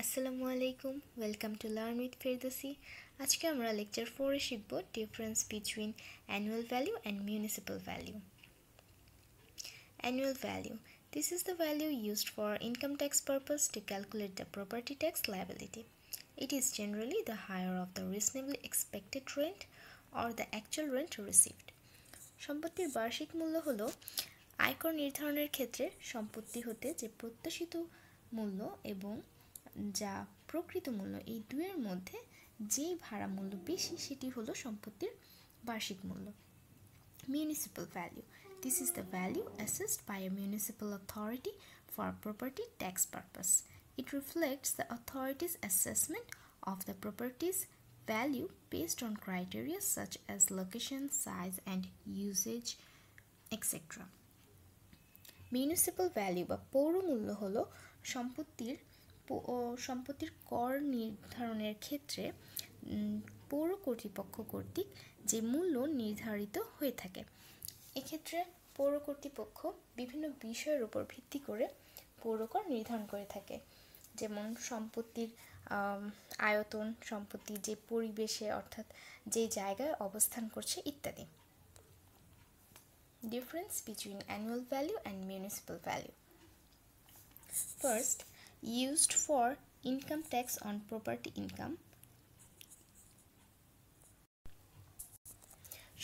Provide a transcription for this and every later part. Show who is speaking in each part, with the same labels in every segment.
Speaker 1: আসসালামু আলাইকুম, welcome to learn with Ferdousi. আজকে আমরা লেকচার 4-এ শিখব difference between annual value and municipal value. Annual value. This is the value used for income tax purpose to calculate the property tax liability. It is generally the higher of the reasonably expected rent or the actual rent received. সম্পত্তির বার্ষিক মূল্য হলো আয়কর নির্ধারণের ক্ষেত্রে সম্পত্তি হতে যে প্রত্যাশিত মূল্য এবং যা প্রকৃত মূল্য এই দুয়ের মধ্যে যেই ভাড়া মূল্য বেশি সেটি হলো সম্পত্তির বার্ষিক মূল্য। Municipal value. This is the value assessed by a municipal authority for property tax purpose. It reflects the authority's assessment of the property's value based on criteria such as location, size, and usage, etc. Municipal value বা পৌর মূল্য হলো সম্পত্তির কর নির্ধারণের ক্ষেত্রে পৌর কর্তৃপক্ষ কর্তৃক যে মূল্য নির্ধারিত হয়ে থাকে। এক্ষেত্রে পৌর কর্তৃপক্ষ বিভিন্ন বিষয়ের উপর ভিত্তি করে পৌরকর নির্ধারণ করে থাকে, যেমন সম্পত্তির আয়তন, সম্পত্তি যে পরিবেশে অর্থাৎ যে জায়গায় অবস্থান করছে ইত্যাদি। Difference between annual value and municipal value. First, used for income tax on property income.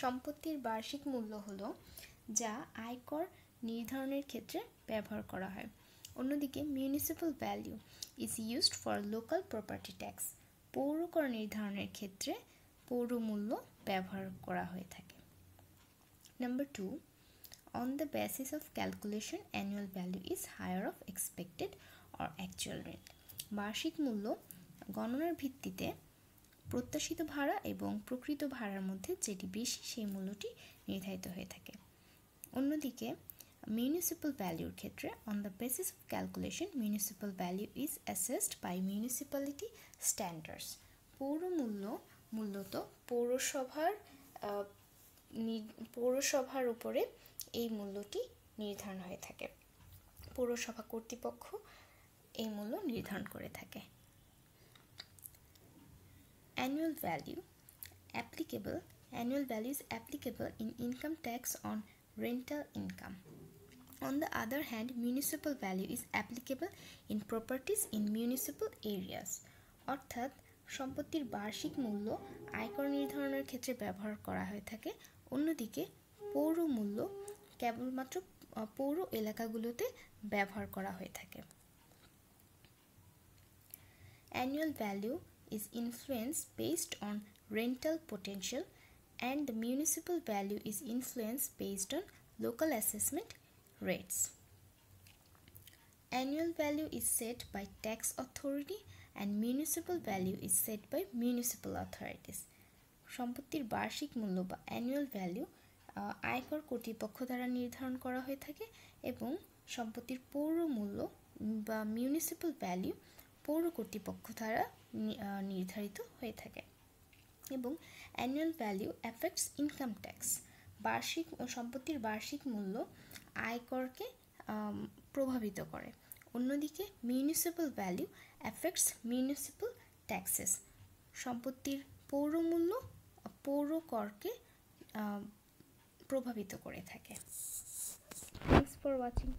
Speaker 1: সম্পত্তির বার্ষিক মূল্য হলো যা আয়কর নির্ধারণের ক্ষেত্রে ব্যবহার করা হয়। অন্যদিকে municipal value is used for local property tax. পৌর কর নির্ধারণের ক্ষেত্রে পৌর মূল্য ব্যবহার করা হয়ে থাকে। Number 2, on the basis of calculation, annual value is higher of expected or actual rent. বার্ষিক মূল্য গণনার ভিত্তিতে প্রত্যাশিত ভাড়া এবং প্রকৃত ভাড়ার মধ্যে যেটি বেশি সেই মূল্যটি নির্ধারিত হয়ে থাকে। অন্যদিকে মিউনিসিপ্যাল ভ্যালুর ক্ষেত্রে on the basis of calculation, municipal value is assessed by municipality standards. পৌর মূল্য মূলত পৌরসভার উপরে এই মূল্যটি নির্ধারণ হয়ে থাকে। পৌরসভা কর্তৃপক্ষ এই মূল্য নির্ধারণ করে থাকে। Annual value is applicable in income tax on rental income. On the other hand, municipal value is applicable in properties in municipal areas. অর্থাৎ সম্পত্তির বার্ষিক মূল্য আয়কর নির্ধারণের ক্ষেত্রে ব্যবহার করা হয়ে থাকে, অন্যদিকে পৌর মূল্য কেবলমাত্র পৌর এলাকাগুলোতে ব্যবহার করা হয়ে থাকে। Annual value is influenced based on rental potential and the municipal value is influenced based on local assessment rates. Annual value is set by tax authority and municipal value is set by municipal authorities. সম্পত্তির বার্ষিক মূল্য বা annual value আয়কর কর্তৃপক্ষ দ্বারা নির্ধারণ করা হয়ে থাকে এবং সম্পত্তির পৌর মূল্য বা মিউনিসিপ্যাল ভ্যালু পৌর কর্তৃপক্ষ দ্বারা নির্ধারিত হয়ে থাকে। এবং annual value affects income tax. সম্পত্তির বার্ষিক মূল্য আয়করকে প্রভাবিত করে। অন্যদিকে municipal value affects municipal taxes. সম্পত্তির পৌর মূল্য পৌর করকে প্রভাবিত করে থাকে। Thanks for watching.